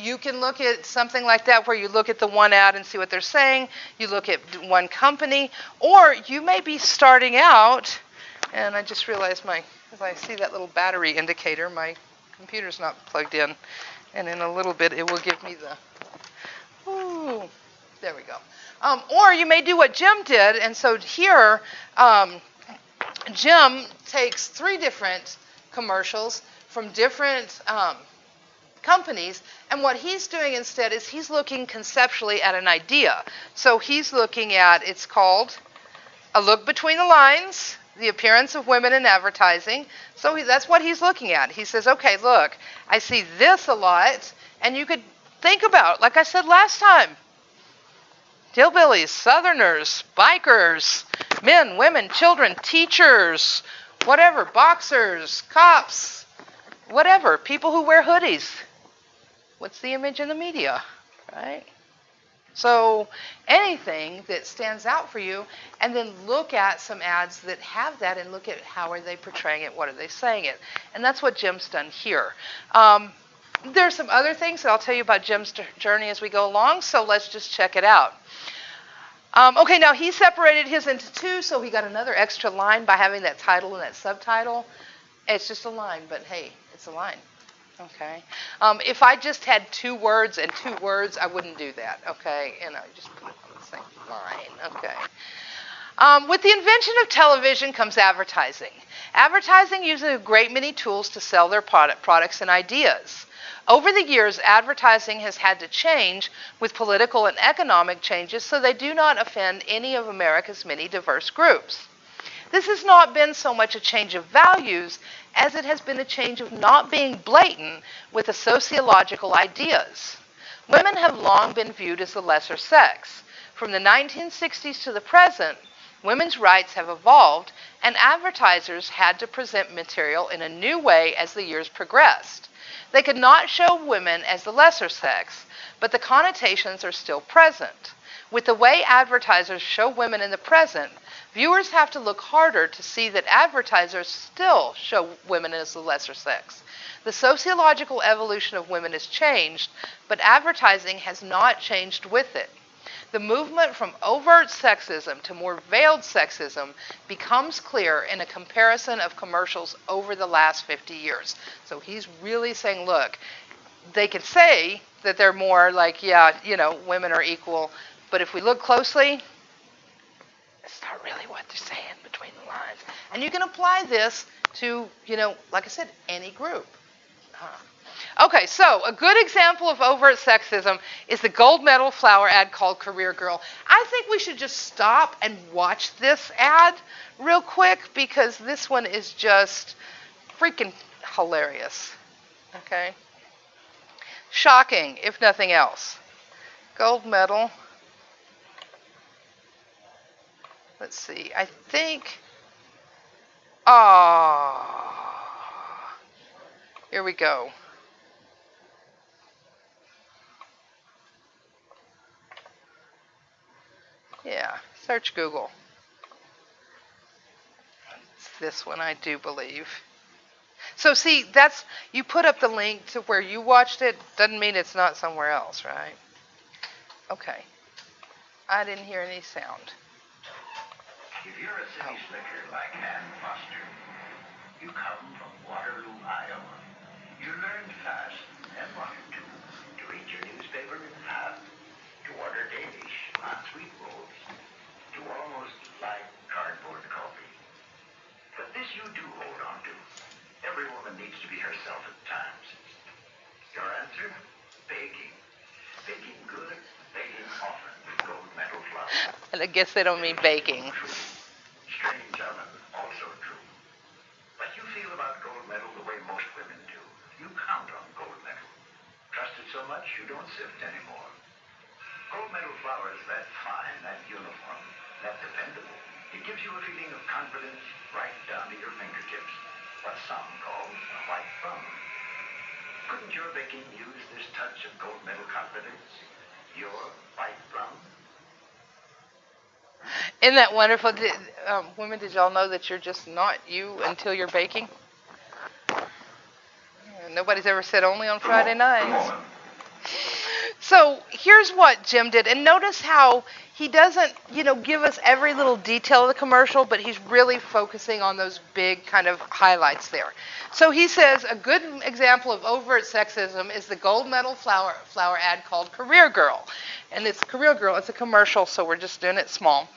You can look at something like that where you look at the one ad and see what they're saying. You look at one company, or you may be starting out, and I just realized as I see that little battery indicator, my computer's not plugged in, and in a little bit it will give me there we go. Or you may do what Jim did, and so here, Jim takes 3 different commercials from different companies, and what he's doing instead is he's looking conceptually at an idea. So he's looking at, it's called A Look Between the Lines, the Appearance of Women in Advertising. So that's what he's looking at. He says, okay, look, I see this a lot, and you could think about, like I said last time, hillbillies, southerners, bikers, men, women, children, teachers, whatever, boxers, cops, whatever, people who wear hoodies. What's the image in the media, right? So anything that stands out for you, and then look at some ads that have that and look at how are they portraying it, what are they saying it. And that's what Jim's done here. There's some other things that I'll tell you about Jim's journey as we go along, so let's just check it out. Okay, now he separated his into 2, so he got another extra line by having that title and that subtitle. It's just a line, but hey, it's a line. Okay. If I just had 2 words and 2 words, I wouldn't do that. Okay. And I just put it on the same line. Okay. With the invention of television comes advertising. Advertising uses a great many tools to sell their products and ideas. Over the years, advertising has had to change with political and economic changes so they do not offend any of America's many diverse groups. This has not been so much a change of values as it has been a change of not being blatant with the sociological ideas. Women have long been viewed as the lesser sex. From the 1960s to the present, women's rights have evolved, and advertisers had to present material in a new way as the years progressed. They could not show women as the lesser sex, but the connotations are still present. With the way advertisers show women in the present, viewers have to look harder to see that advertisers still show women as the lesser sex. The sociological evolution of women has changed, but advertising has not changed with it. The movement from overt sexism to more veiled sexism becomes clear in a comparison of commercials over the last 50 years. So he's really saying, look, they can say that they're more like, women are equal, but if we look closely, it's not really what they're saying between the lines. And you can apply this to, like I said, any group. Okay, so a good example of overt sexism is the gold medal flower ad called Career Girl. I think we should just stop and watch this ad real quick because this one is just freaking hilarious. Okay? Shocking, if nothing else. Gold medal. Let's see, I think, here we go. Yeah, search Google. It's this one, I do believe. So see, you put up the link to where you watched it, doesn't mean it's not somewhere else, right? Okay. I didn't hear any sound. If you're a city slicker like Ann Foster, you come from Waterloo, Iowa. You learned fast and wanted to read your newspaper in half, to order Danish on sweet rolls, to almost like cardboard coffee. But this you do hold on to. Every woman needs to be herself at times. Your answer? Baking. Baking good, baking often with gold medal flour. And I guess they don't mean baking. Strange oven, also true. But you feel about gold medal the way most women do. You count on gold medal. Trust it so much you don't sift anymore. Gold medal flour is that fine, that uniform, that dependable. It gives you a feeling of confidence right down to your fingertips. What some call a white thumb. Couldn't your baking use this touch of gold medal confidence? Your white thumb? Isn't that wonderful? Women, did y'all know that you're just not you until you're baking? Nobody's ever said only on Friday nights. So here's what Jim did, and notice how he doesn't, give us every little detail of the commercial, but he's really focusing on those big kind of highlights there. So he says a good example of overt sexism is the gold medal flower ad called Career Girl. And it's Career Girl, it's a commercial, so we're just doing it small.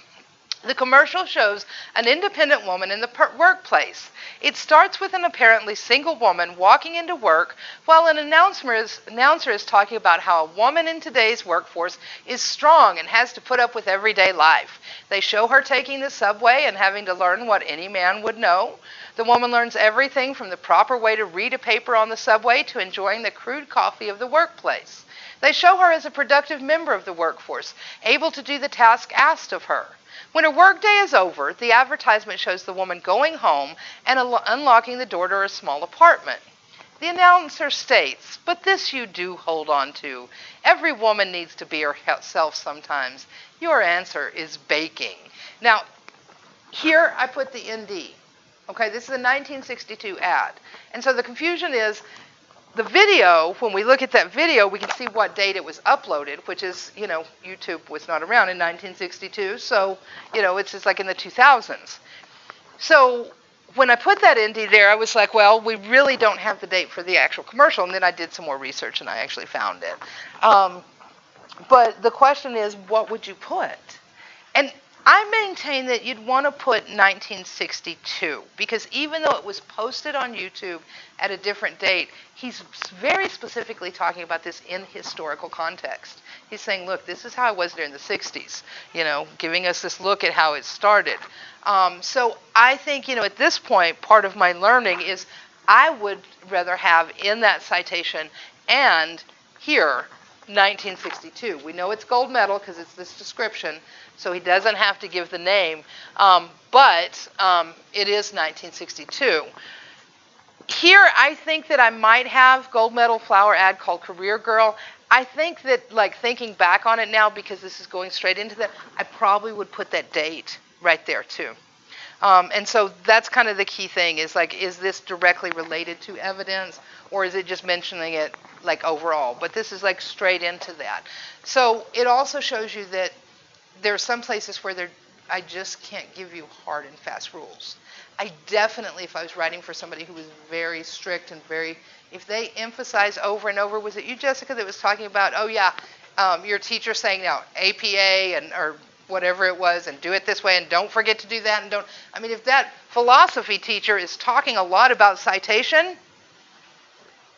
The commercial shows an independent woman in the workplace. It starts with an apparently single woman walking into work while an announcer is talking about how a woman in today's workforce is strong and has to put up with everyday life. They show her taking the subway and having to learn what any man would know. The woman learns everything from the proper way to read a paper on the subway to enjoying the crude coffee of the workplace. They show her as a productive member of the workforce, able to do the task asked of her. When her workday is over, the advertisement shows the woman going home and unlocking the door to her small apartment. The announcer states, "But this you do hold on to. Every woman needs to be herself sometimes. Your answer is baking." Now, here I put the ND. Okay, this is a 1962 ad. And so the confusion is, the video, when we look at that video, we can see what date it was uploaded, which is, YouTube was not around in 1962, so, it's just like in the 2000s. So when I put that ND there, I was like, well, we really don't have the date for the actual commercial, and then I did some more research and I actually found it. But the question is, what would you put? And I maintain that you'd want to put 1962, because even though it was posted on YouTube at a different date, he's very specifically talking about this in historical context. He's saying, look, this is how it was during the 60s, giving us this look at how it started. So I think, at this point, part of my learning is I would rather have in that citation and here 1962. We know it's gold medal because it's this description, so he doesn't have to give the name, but it is 1962. Here, I think that I might have gold medal flower ad called Career Girl. I think that, thinking back on it now, because this is going straight into that, I probably would put that date right there too. And so that's kind of the key thing is this directly related to evidence, or is it just mentioning it overall? But this is straight into that. So it also shows you that there are some places where I just can't give you hard and fast rules. I definitely, if I was writing for somebody who was very strict and if they emphasize over and over, was it you, Jessica, that was talking about, your teacher saying now APA or whatever it was, and do it this way, and don't forget to do that, and if that philosophy teacher is talking a lot about citation,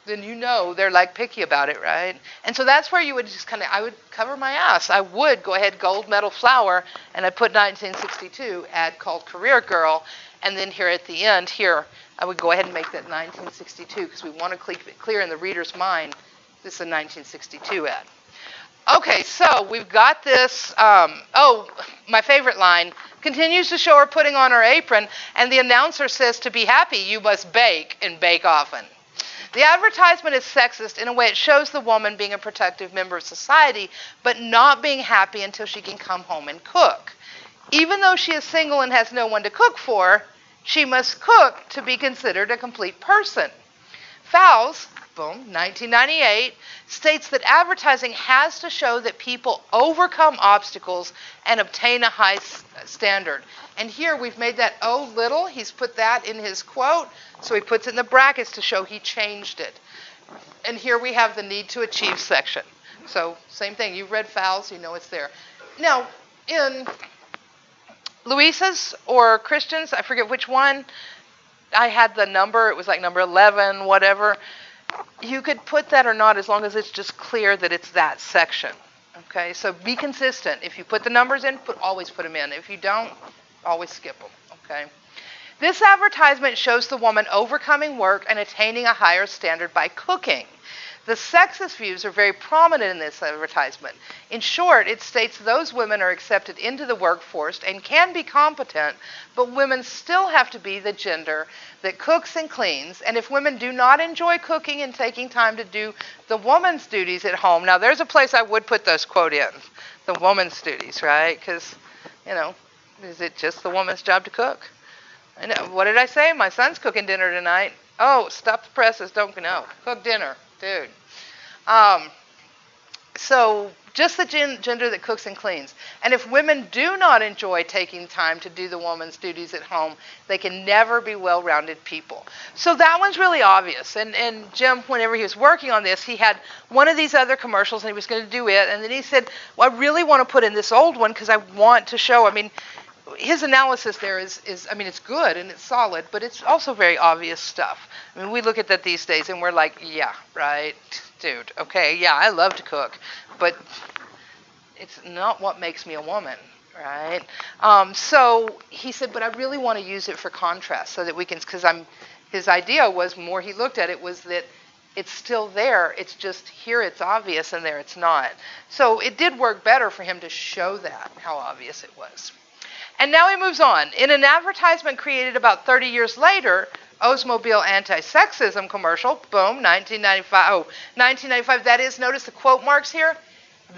then they're picky about it, right? And so that's where you would just I would cover my ass. I would go ahead, gold medal flower, and I put 1962, ad called Career Girl, and then here at the end, I would go ahead and make that 1962, because we want to keep it clear in the reader's mind, this is a 1962 ad. Okay, so we've got this, my favorite line, continues to show her putting on her apron, and the announcer says, to be happy, you must bake, and bake often. The advertisement is sexist in a way it shows the woman being a protective member of society, but not being happy until she can come home and cook. Even though she is single and has no one to cook for, she must cook to be considered a complete person. Fowles, boom, 1998, states that advertising has to show that people overcome obstacles and obtain a high standard. And here we've made that "oh little," he's put that in his quote, so he puts it in the brackets to show he changed it. And here we have the need to achieve section. So same thing, you've read Fowles, you know it's there. Now, in Louisa's or Christian's, I forget which one, I had the number, it was number 11, whatever. You could put that or not as long as it's just clear that it's that section. Okay, so be consistent. If you put the numbers in, always put them in. If you don't, always skip them. Okay. This advertisement shows the woman overcoming work and attaining a higher standard by cooking. The sexist views are very prominent in this advertisement. In short, it states those women are accepted into the workforce and can be competent, but women still have to be the gender that cooks and cleans. And if women do not enjoy cooking and taking time to do the woman's duties at home, now there's a place I would put those quote in, the woman's duties, right? Because, is it just the woman's job to cook? I know. What did I say? My son's cooking dinner tonight. Oh, stop the presses. Don't know. Cook dinner. Dude. So just the gender that cooks and cleans. And if women do not enjoy taking time to do the woman's duties at home, they can never be well-rounded people. So that one's really obvious. And Jim, whenever he was working on this, he had one of these other commercials and he was going to do it. And then he said, well, I really want to put in this old one because I want to show, I mean, his analysis there is, I mean, it's good and it's solid, but it's also very obvious stuff. I mean, we look at that these days and we're like, yeah, right, dude, okay, yeah, I love to cook, but it's not what makes me a woman, right? So he said, but I really want to use it for contrast so that we can, because his idea was more he looked at it was that it's still there, it's just here it's obvious and there it's not. So it did work better for him to show that, how obvious it was. And now he moves on. In an advertisement created about 30 years later, Oldsmobile anti-sexism commercial, boom, 1995. Oh, 1995, that is, notice the quote marks here?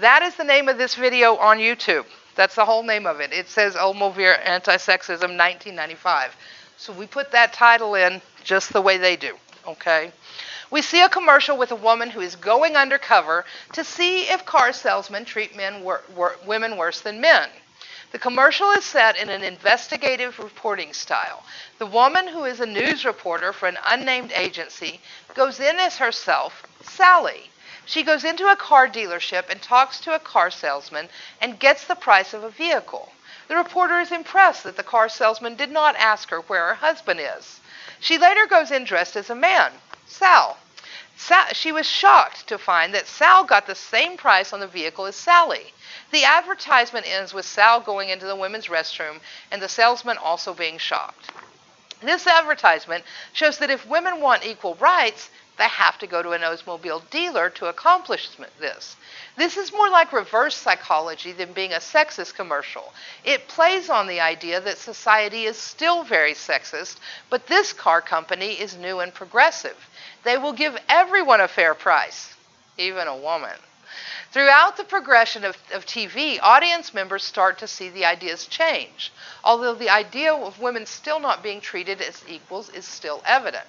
That is the name of this video on YouTube. That's the whole name of it. It says Oldsmobile anti-sexism 1995. So we put that title in just the way they do, okay? We see a commercial with a woman who is going undercover to see if car salesmen treat women worse than men. The commercial is set in an investigative reporting style. The woman, who is a news reporter for an unnamed agency, goes in as herself, Sally. She goes into a car dealership and talks to a car salesman and gets the price of a vehicle. The reporter is impressed that the car salesman did not ask her where her husband is. She later goes in dressed as a man, Sal. She was shocked to find that Sal got the same price on the vehicle as Sally. The advertisement ends with Sal going into the women's restroom and the salesman also being shocked. This advertisement shows that if women want equal rights, they have to go to an Oldsmobile dealer to accomplish this. This is more like reverse psychology than being a sexist commercial. It plays on the idea that society is still very sexist, but this car company is new and progressive. They will give everyone a fair price, even a woman. Throughout the progression of TV, audience members start to see the ideas change, although the idea of women still not being treated as equals is still evident.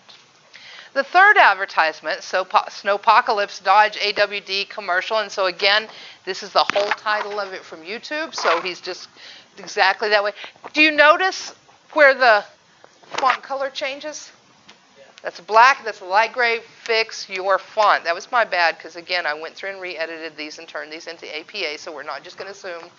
The third advertisement, Snowpocalypse Dodge AWD commercial, and so again, this is the whole title of it from YouTube, so he's just exactly that way. Do you notice where the font color changes? That's black, that's light gray, fix your font. That was my bad because, again, I went through and re-edited these and turned these into APA, so we're not just going to assume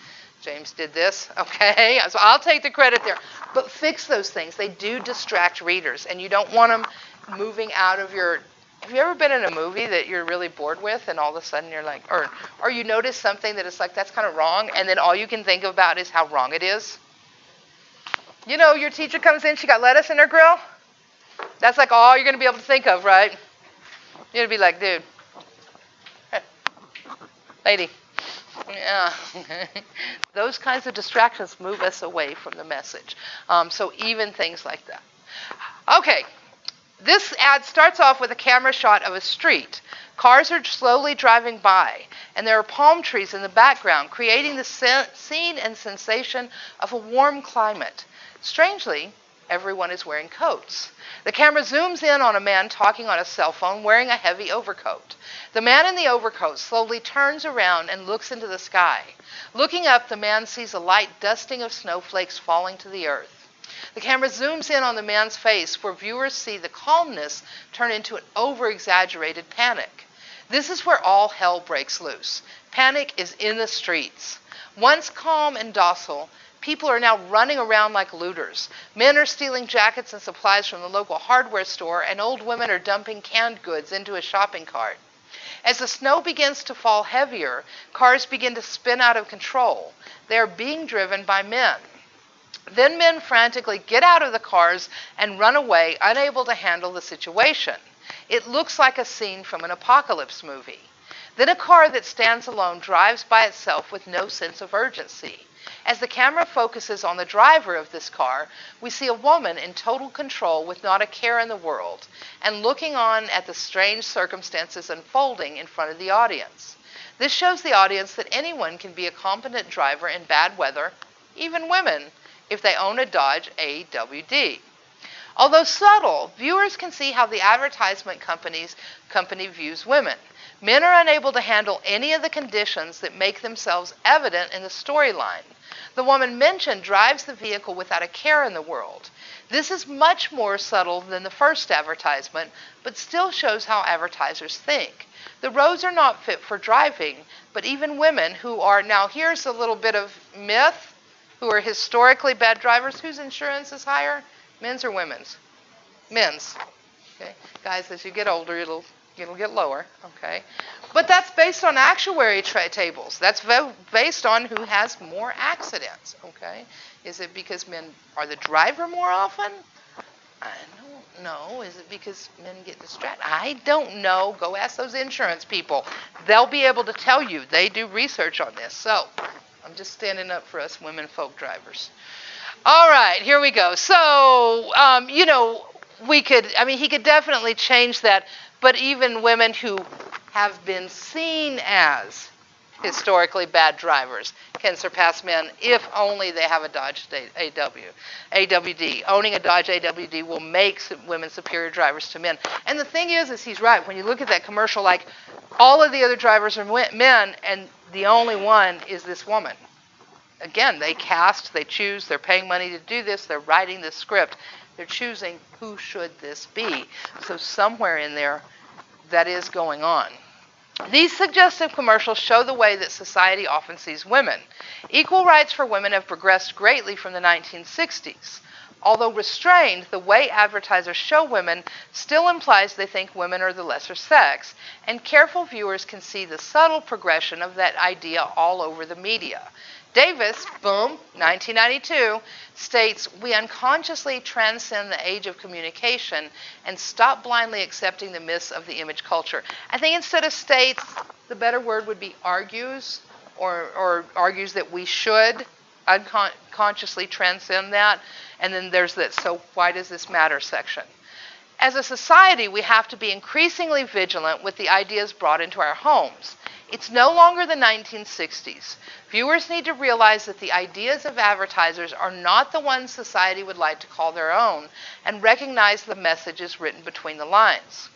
James did this, okay? So I'll take the credit there. But fix those things. They do distract readers, and you don't want them moving out of your... Have you ever been in a movie that you're really bored with, and all of a sudden you're like... Or you notice something that is like, that's kind of wrong, and then all you can think about is how wrong it is? You know, your teacher comes in, she got lettuce in her grill? That's like all you're going to be able to think of, right? You're going to be like, dude, hey, lady, yeah. Those kinds of distractions move us away from the message. So even things like that. Okay, this ad starts off with a camera shot of a street. Cars are slowly driving by, and there are palm trees in the background, creating the scene and sensation of a warm climate. Strangely, everyone is wearing coats. The camera zooms in on a man talking on a cell phone wearing a heavy overcoat. The man in the overcoat slowly turns around and looks into the sky. Looking up, the man sees a light dusting of snowflakes falling to the earth. The camera zooms in on the man's face where viewers see the calmness turn into an over-exaggerated panic. This is where all hell breaks loose. Panic is in the streets. Once calm and docile, people are now running around like looters. Men are stealing jackets and supplies from the local hardware store, and old women are dumping canned goods into a shopping cart. As the snow begins to fall heavier, cars begin to spin out of control. They are being driven by men. Then men frantically get out of the cars and run away, unable to handle the situation. It looks like a scene from an apocalypse movie. Then a car that stands alone drives by itself with no sense of urgency. As the camera focuses on the driver of this car, we see a woman in total control with not a care in the world, and looking on at the strange circumstances unfolding in front of the audience. This shows the audience that anyone can be a competent driver in bad weather, even women, if they own a Dodge AWD. Although subtle, viewers can see how the advertisement company views women. Men are unable to handle any of the conditions that make themselves evident in the storyline. The woman mentioned drives the vehicle without a care in the world. This is much more subtle than the first advertisement, but still shows how advertisers think. The roads are not fit for driving, but even women who are, now here's a little bit of myth, who are historically bad drivers, whose insurance is higher? Men's or women's? Men's. Okay. Guys, as you get older, it'll get lower. Okay. But that's based on actuary tables. That's based on who has more accidents. Okay. Is it because men are the driver more often? I don't know. Is it because men get distracted? I don't know. Go ask those insurance people. They'll be able to tell you. They do research on this. So I'm just standing up for us women folk drivers. All right, here we go. So, he could definitely change that. But even women who have been seen as historically bad drivers can surpass men if only they have a Dodge AWD. Owning a Dodge AWD will make women superior drivers to men. And the thing is he's right. When you look at that commercial, like all of the other drivers are men, and the only one is this woman. Again, they cast, they choose, they're paying money to do this, they're writing this script. They're choosing who should this be. So somewhere in there, that is going on. These suggestive commercials show the way that society often sees women. Equal rights for women have progressed greatly from the 1960s. Although restrained, the way advertisers show women still implies they think women are the lesser sex, and careful viewers can see the subtle progression of that idea all over the media. Davis, boom, 1992, states, "We unconsciously transcend the age of communication and stop blindly accepting the myths of the image culture." I think instead of states, the better word would be argues, or argues that we should unconsciously transcend that. And then there's that, so why does this matter section. As a society, we have to be increasingly vigilant with the ideas brought into our homes. It's no longer the 1960s. Viewers need to realize that the ideas of advertisers are not the ones society would like to call their own, and recognize the messages written between the lines.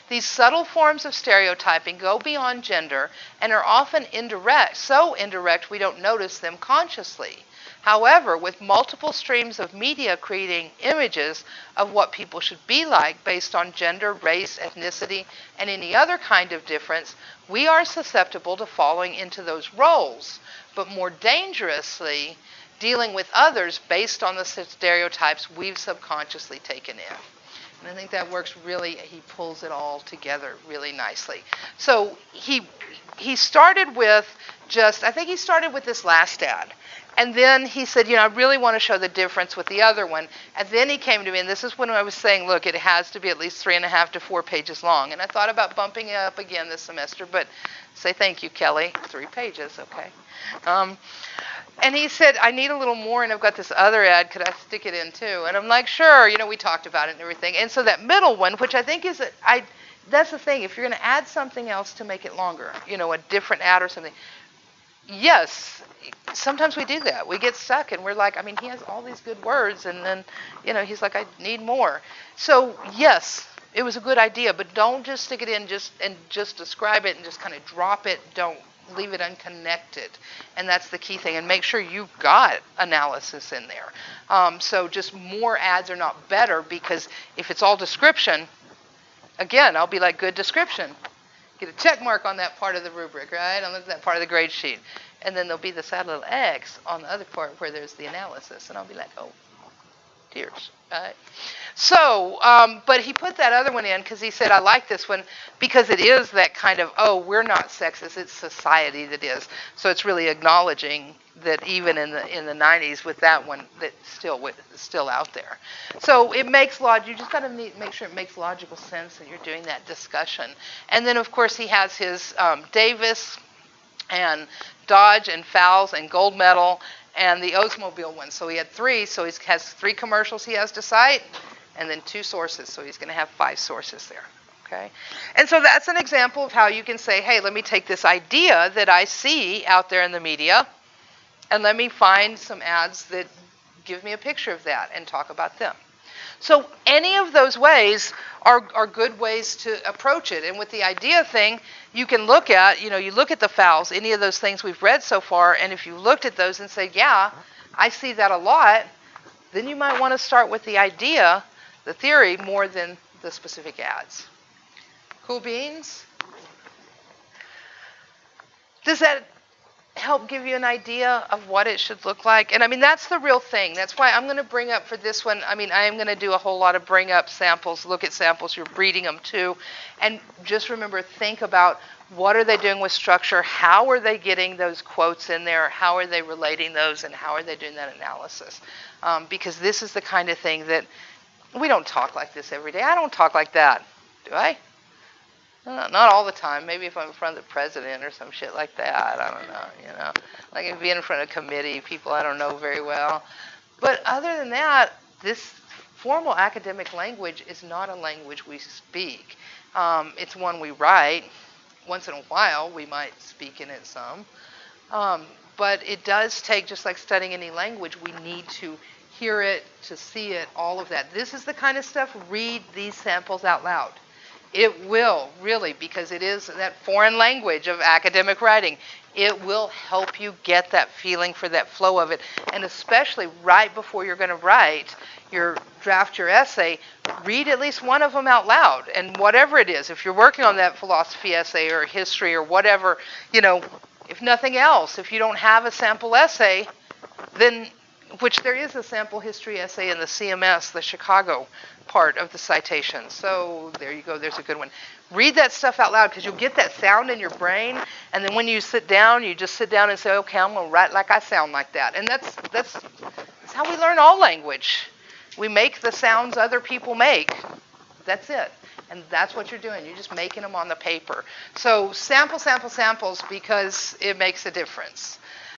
These subtle forms of stereotyping go beyond gender and are often indirect, so indirect we don't notice them consciously. However, with multiple streams of media creating images of what people should be like based on gender, race, ethnicity, and any other kind of difference, we are susceptible to falling into those roles, but more dangerously, dealing with others based on the stereotypes we've subconsciously taken in. And I think that works really, he pulls it all together really nicely. So he started with I think he started with this last ad. And then he said, I really want to show the difference with the other one. And then he came to me, and this is when I was saying, look, it has to be at least 3.5 to 4 pages long. And I thought about bumping it up again this semester, but say thank you, Kelly. 3 pages, okay. And he said, I need a little more, and I've got this other ad. Could I stick it in too? And I'm like, sure. We talked about it and everything. And so that middle one, which I think is, that's the thing. If you're going to add something else to make it longer, a different ad or something, yes, sometimes we do that. We get stuck, and we're like, he has all these good words, and then, he's like, I need more. So, yes, it was a good idea, but don't just stick it in and just describe it and just kind of drop it. Don't leave it unconnected. And that's the key thing. And make sure you've got analysis in there. So just more ads are not better, because if it's all description, again, I'll be like, good description. Get a check mark on that part of the rubric, right? On that part of the grade sheet. And then there'll be the sad little X on the other part where there's the analysis. And I'll be like, oh, tears. Right? So, but he put that other one in because he said, I like this one because it is that kind of, oh, we're not sexist. It's society that is. So it's really acknowledging that even in the 90s with that one, that's still out there. So it makes you just got to make sure it makes logical sense and you're doing that discussion. And then, of course, he has his Davis and Dodge and Fowles and Gold Medal and the Oldsmobile one. So he had 3. So he has 3 commercials he has to cite and then 2 sources. So he's going to have 5 sources there. Okay? And so that's an example of how you can say, hey, let me take this idea that I see out there in the media and let me find some ads that give me a picture of that and talk about them. So any of those ways are good ways to approach it. And with the idea thing, you can look at, you look at the fouls, any of those things we've read so far, and if you looked at those and say, yeah, I see that a lot, then you might want to start with the idea, the theory, more than the specific ads. Cool beans? Does that help give you an idea of what it should look like? And I mean, that's the real thing. That's why I'm going to bring up for this one, I am going to do a whole lot of bring up samples, look at samples, you're reading them too. And just remember, think about what are they doing with structure? How are they getting those quotes in there? How are they relating those? And how are they doing that analysis? Because this is the kind of thing that we don't talk like this every day. I don't talk like that, do I? Not all the time. Maybe if I'm in front of the president or some shit like that. I don't know, Like if being in front of a committee, people I don't know very well. But other than that, this formal academic language is not a language we speak. It's one we write. Once in a while, we might speak in it some. But it does take, just like studying any language, we need to hear it, to see it, all of that. This is the kind of stuff, read these samples out loud. It will, really, because it is that foreign language of academic writing. It will help you get that feeling for that flow of it. And especially right before you're going to write your draft, your essay, read at least one of them out loud. And whatever it is, if you're working on that philosophy essay or history or whatever, if nothing else, if you don't have a sample essay, then, which there is a sample history essay in the CMS, the Chicago part of the citation. So there you go, there's a good one. Read that stuff out loud because you'll get that sound in your brain, and then when you sit down, you just sit down and say, okay, I'm going to write like I sound like that. And that's how we learn all language. We make the sounds other people make. That's it. And that's what you're doing. You're just making them on the paper. So samples, because it makes a difference.